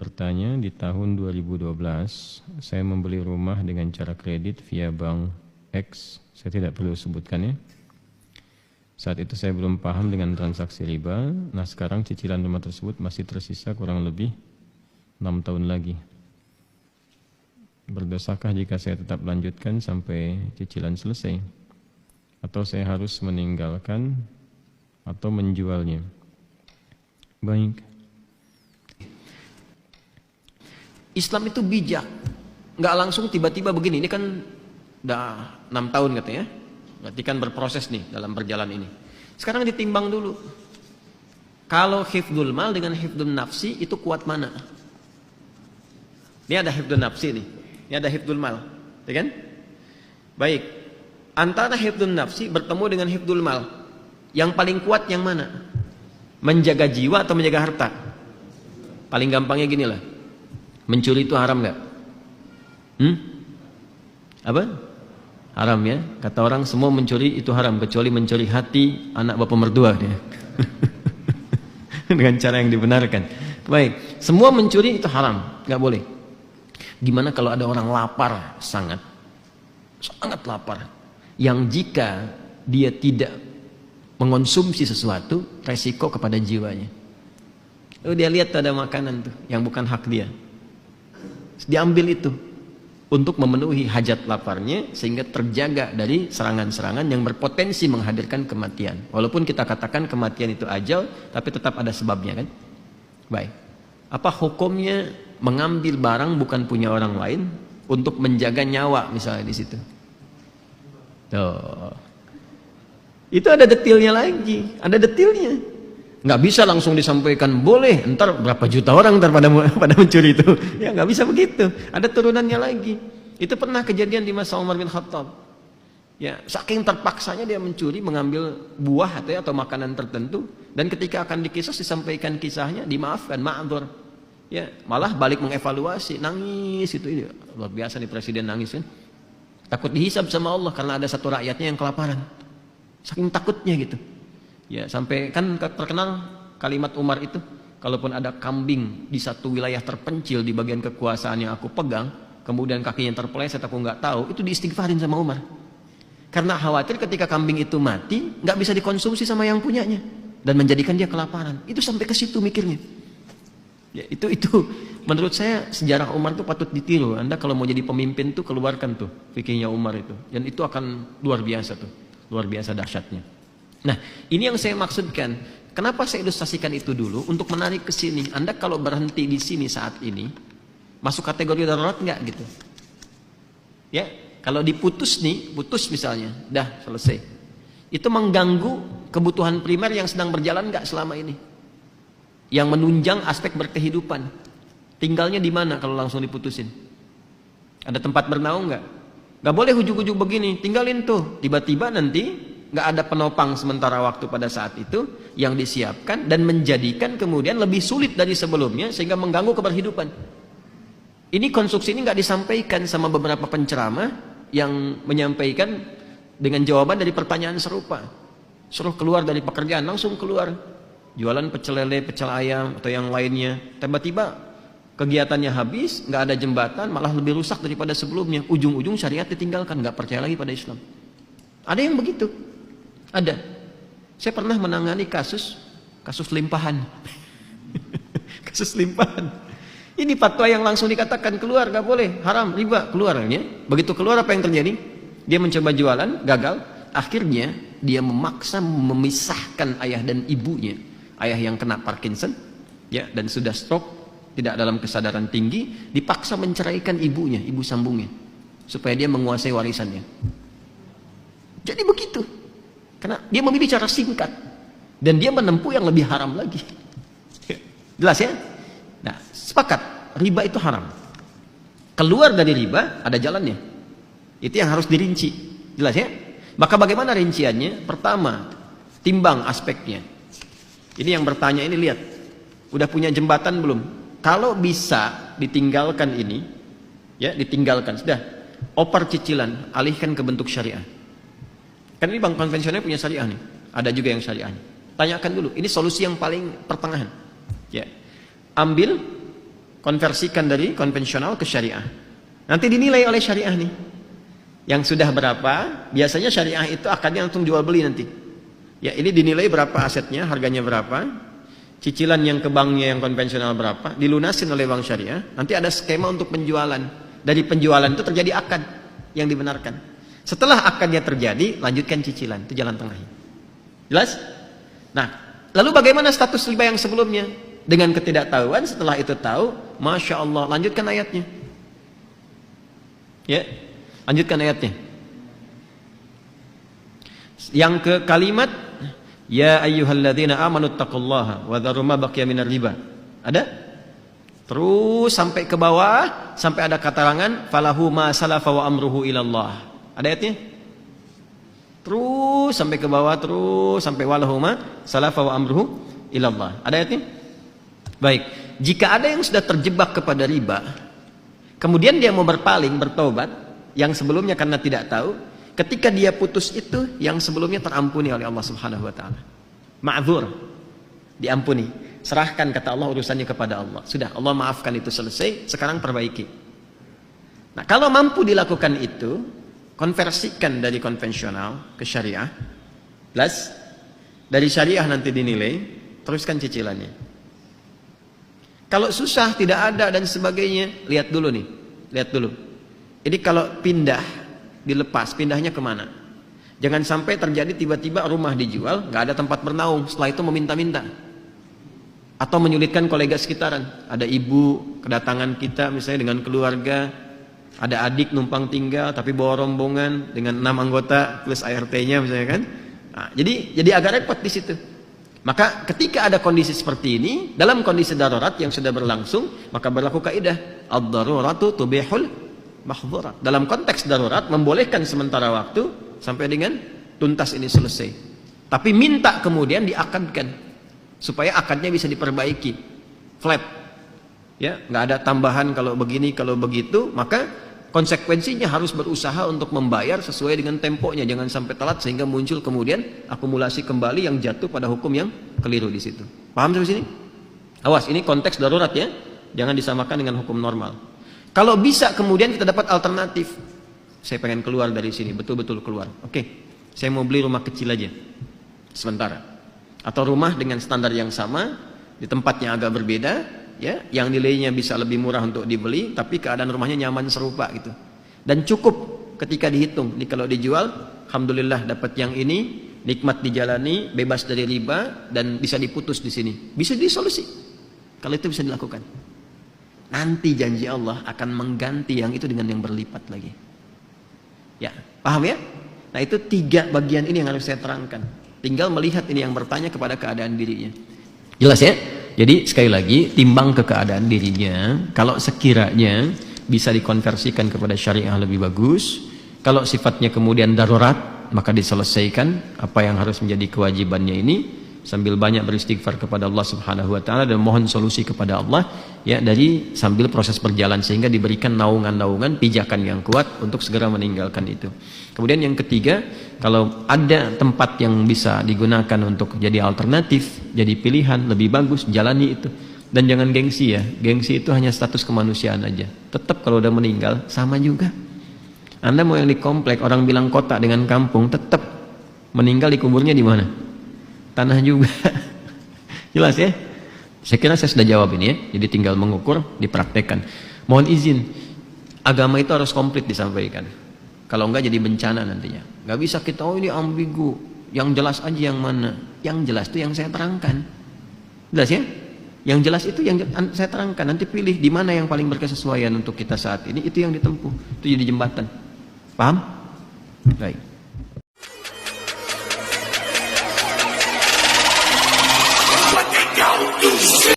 bertanya, di tahun 2012 saya membeli rumah dengan cara kredit via bank X, saya tidak perlu sebutkan ya. Saat itu saya belum paham dengan transaksi riba. Nah sekarang cicilan rumah tersebut masih tersisa kurang lebih 6 tahun lagi. Berdosakah jika saya tetap lanjutkan sampai cicilan selesai? Atau saya harus meninggalkan atau menjualnya? Baik. Islam itu bijak, nggak langsung tiba-tiba begini. Ini kan udah 6 tahun katanya, berarti kan berproses nih dalam berjalan ini. Sekarang ditimbang dulu. Kalau hifdzul mal dengan hifdzul nafsi itu kuat mana? Ini ada hifdzul nafsi nih, ini ada hifdzul mal, ya kan? Baik, antara hifdzul nafsi bertemu dengan hifdzul mal, yang paling kuat yang mana? Menjaga jiwa atau menjaga harta? Paling gampangnya gini lah. Mencuri itu haram nggak? Apa? Haram ya. Kata orang semua mencuri itu haram kecuali mencuri hati anak bapak mertua dia. Dengan cara yang dibenarkan. Baik, semua mencuri itu haram, nggak boleh. Gimana kalau ada orang lapar sangat lapar, yang jika dia tidak mengonsumsi sesuatu, resiko kepada jiwanya. Lalu dia lihat ada makanan tuh yang bukan hak dia. Diambil itu untuk memenuhi hajat laparnya sehingga terjaga dari serangan-serangan yang berpotensi menghadirkan kematian. Walaupun kita katakan kematian itu ajal, tapi tetap ada sebabnya kan? Baik. Apa hukumnya mengambil barang bukan punya orang lain untuk menjaga nyawa misalnya di situ? Tuh. Itu ada detailnya lagi, ada detailnya. Nggak bisa langsung disampaikan boleh, ntar berapa juta orang ntar pada mencuri itu. Ya nggak bisa begitu, ada turunannya lagi. Itu pernah kejadian di masa Umar bin Khattab. Ya, saking terpaksanya dia mencuri, mengambil buah atau makanan tertentu, dan ketika akan dikisah disampaikan kisahnya, dimaafkan, ma'dzur. Ya, malah balik mengevaluasi, nangis itu luar biasa nih presiden nangis kan. Takut dihisab sama Allah karena ada satu rakyatnya yang kelaparan. Saking takutnya gitu. Ya, sampai kan terkenal kalimat Umar itu, kalaupun ada kambing di satu wilayah terpencil di bagian kekuasaan yang aku pegang, kemudian kakinya terpeleset aku nggak tahu, itu diistighfarin sama Umar. Karena khawatir ketika kambing itu mati, nggak bisa dikonsumsi sama yang punyanya dan menjadikan dia kelaparan. Itu sampai ke situ mikirnya. Ya, itu menurut saya sejarah Umar itu patut ditiru. Anda kalau mau jadi pemimpin tuh keluarkan tuh fikihnya Umar itu, dan itu akan luar biasa tuh, luar biasa dahsyatnya. Nah, ini yang saya maksudkan. Kenapa saya ilustrasikan itu dulu untuk menarik ke sini. Anda kalau berhenti di sini saat ini, masuk kategori darurat nggak gitu? Ya, kalau diputus nih, putus misalnya, dah selesai. Itu mengganggu kebutuhan primer yang sedang berjalan nggak selama ini? Yang menunjang aspek berkehidupan. Tinggalnya di mana kalau langsung diputusin? Ada tempat bernaung nggak? Nggak boleh ujuk-ujuk begini, tinggalin tuh. Tiba-tiba nanti nggak ada penopang sementara waktu pada saat itu yang disiapkan dan menjadikan kemudian lebih sulit dari sebelumnya sehingga mengganggu keberhidupan. Ini konstruksi ini nggak disampaikan sama beberapa penceramah yang menyampaikan dengan jawaban dari pertanyaan serupa. Suruh keluar dari pekerjaan, langsung keluar. Jualan pecel lele, pecel ayam atau yang lainnya. Tiba-tiba kegiatannya habis, nggak ada jembatan, malah lebih rusak daripada sebelumnya. Ujung-ujung syariat ditinggalkan, nggak percaya lagi pada Islam. Ada yang begitu. Ada. Saya pernah menangani kasus limpahan. Kasus limpahan. Ini fatwa yang langsung dikatakan keluar, gak boleh, haram, riba, keluarnya. Begitu keluar apa yang terjadi? Dia mencoba jualan, gagal. Akhirnya dia memaksa memisahkan ayah dan ibunya. Ayah yang kena Parkinson, ya, dan sudah stroke, tidak dalam kesadaran tinggi, dipaksa menceraikan ibunya, ibu sambungnya, supaya dia menguasai warisannya. Jadi begitu. Karena dia memilih cara singkat dan dia menempuh yang lebih haram lagi. Jelas ya? Nah, sepakat, riba itu haram. Keluar dari riba ada jalannya. Itu yang harus dirinci. Jelas ya? Maka bagaimana rinciannya? Pertama, timbang aspeknya. Ini yang bertanya ini, lihat, udah punya jembatan belum? Kalau bisa ditinggalkan ini, ya ditinggalkan, sudah. Oper cicilan, alihkan ke bentuk syariah. Kan ini bank konvensional punya syariah nih. Ada juga yang syariahnya. Tanyakan dulu, ini solusi yang paling pertengahan. Ya. Ambil konversikan dari konvensional ke syariah. Nanti dinilai oleh syariah nih. Yang sudah berapa, biasanya syariah itu akadnya langsung jual beli nanti. Ya, ini dinilai berapa asetnya, harganya berapa, cicilan yang ke banknya yang konvensional berapa, dilunasin oleh bank syariah. Nanti ada skema untuk penjualan. Dari penjualan itu terjadi akad yang dibenarkan. Setelah akadnya terjadi, lanjutkan cicilan. Itu jalan tengahnya. Jelas? Nah, lalu bagaimana status riba yang sebelumnya? Dengan ketidaktahuan, setelah itu tahu, Masya Allah, lanjutkan ayatnya. Ya, lanjutkan ayatnya. Yang ke kalimat, Ya ayyuhalladzina amanu taqullaha wa dharu ma baqiya minar riba. Ada? Terus sampai ke bawah, sampai ada karangan, falahu ma salafa wa amruhu ilallah. Ada ayatnya? Terus sampai ke bawah, terus sampai walahu ma salafa wa amruhu ilallah. Ada ayatnya? Baik, jika ada yang sudah terjebak kepada riba, kemudian dia mau berpaling, bertobat, yang sebelumnya karena tidak tahu, ketika dia putus itu, yang sebelumnya terampuni oleh Allah Subhanahu wa taala. Ma'dzur, diampuni. Serahkan, kata Allah, urusannya kepada Allah. Sudah, Allah maafkan, itu selesai, sekarang perbaiki. Nah, kalau mampu dilakukan itu, konversikan dari konvensional ke syariah. Plus dari syariah nanti dinilai, teruskan cicilannya. Kalau susah, tidak ada dan sebagainya, lihat dulu nih, lihat dulu. Ini kalau pindah, dilepas, pindahnya kemana? Jangan sampai terjadi tiba-tiba rumah dijual, nggak ada tempat bernaung, setelah itu meminta-minta. Atau menyulitkan kolega sekitaran. Ada ibu kedatangan kita misalnya dengan keluarga, ada adik numpang tinggal tapi bawa rombongan dengan 6 anggota plus ART-nya misalnya kan. Nah, jadi agak repot di situ. Maka ketika ada kondisi seperti ini, dalam kondisi darurat yang sudah berlangsung, maka berlaku kaidah ad-daruratu tubihul mahdzurat. Dalam konteks darurat membolehkan sementara waktu sampai dengan tuntas ini selesai. Tapi minta kemudian diakadkan supaya akadnya bisa diperbaiki. Flat. Ya, nggak ada tambahan kalau begini, kalau begitu, maka konsekuensinya harus berusaha untuk membayar sesuai dengan temponya, jangan sampai telat sehingga muncul kemudian akumulasi kembali yang jatuh pada hukum yang keliru di situ. Paham sampai sini? Awas, ini konteks darurat ya, jangan disamakan dengan hukum normal. Kalau bisa kemudian kita dapat alternatif, saya pengen keluar dari sini, betul-betul keluar. Oke, saya mau beli rumah kecil aja, sementara, atau rumah dengan standar yang sama di tempatnya agak berbeda. Ya, yang nilainya bisa lebih murah untuk dibeli, tapi keadaan rumahnya nyaman serupa gitu. Dan cukup ketika dihitung, kalau dijual, alhamdulillah dapat yang ini, nikmat dijalani, bebas dari riba, dan bisa diputus di sini. Bisa disolusi. Kalau itu bisa dilakukan. Nanti janji Allah akan mengganti yang itu dengan yang berlipat lagi. Ya, paham ya? Nah, itu 3 bagian ini yang harus saya terangkan. Tinggal melihat ini yang bertanya kepada keadaan dirinya. Jelas ya? Jadi sekali lagi, timbang ke keadaan dirinya. Kalau sekiranya bisa dikonversikan kepada syariah lebih bagus. Kalau sifatnya kemudian darurat, maka diselesaikan apa yang harus menjadi kewajibannya ini, sambil banyak beristighfar kepada Allah Subhanahu wa taala dan mohon solusi kepada Allah ya, dari sambil proses berjalan sehingga diberikan naungan-naungan pijakan yang kuat untuk segera meninggalkan itu. Kemudian yang ketiga, kalau ada tempat yang bisa digunakan untuk jadi alternatif, jadi pilihan, lebih bagus, jalani itu. Dan jangan gengsi ya, gengsi itu hanya status kemanusiaan aja. Tetap kalau udah meninggal, sama juga. Anda mau yang di komplek, orang bilang kota dengan kampung, tetap meninggal dikuburnya di mana? Tanah juga. Jelas ya? Saya kira saya sudah jawab ini ya, jadi tinggal mengukur, dipraktekkan. Mohon izin, agama itu harus komplit disampaikan. Kalau enggak jadi bencana nantinya. Enggak bisa kita, oh ini ambigu, yang jelas aja yang mana. Yang jelas itu yang saya terangkan. Jelas ya? Yang jelas itu yang saya terangkan. Nanti pilih di mana yang paling berkesesuaian untuk kita saat ini, itu yang ditempuh. Itu jadi jembatan. Paham? Baik.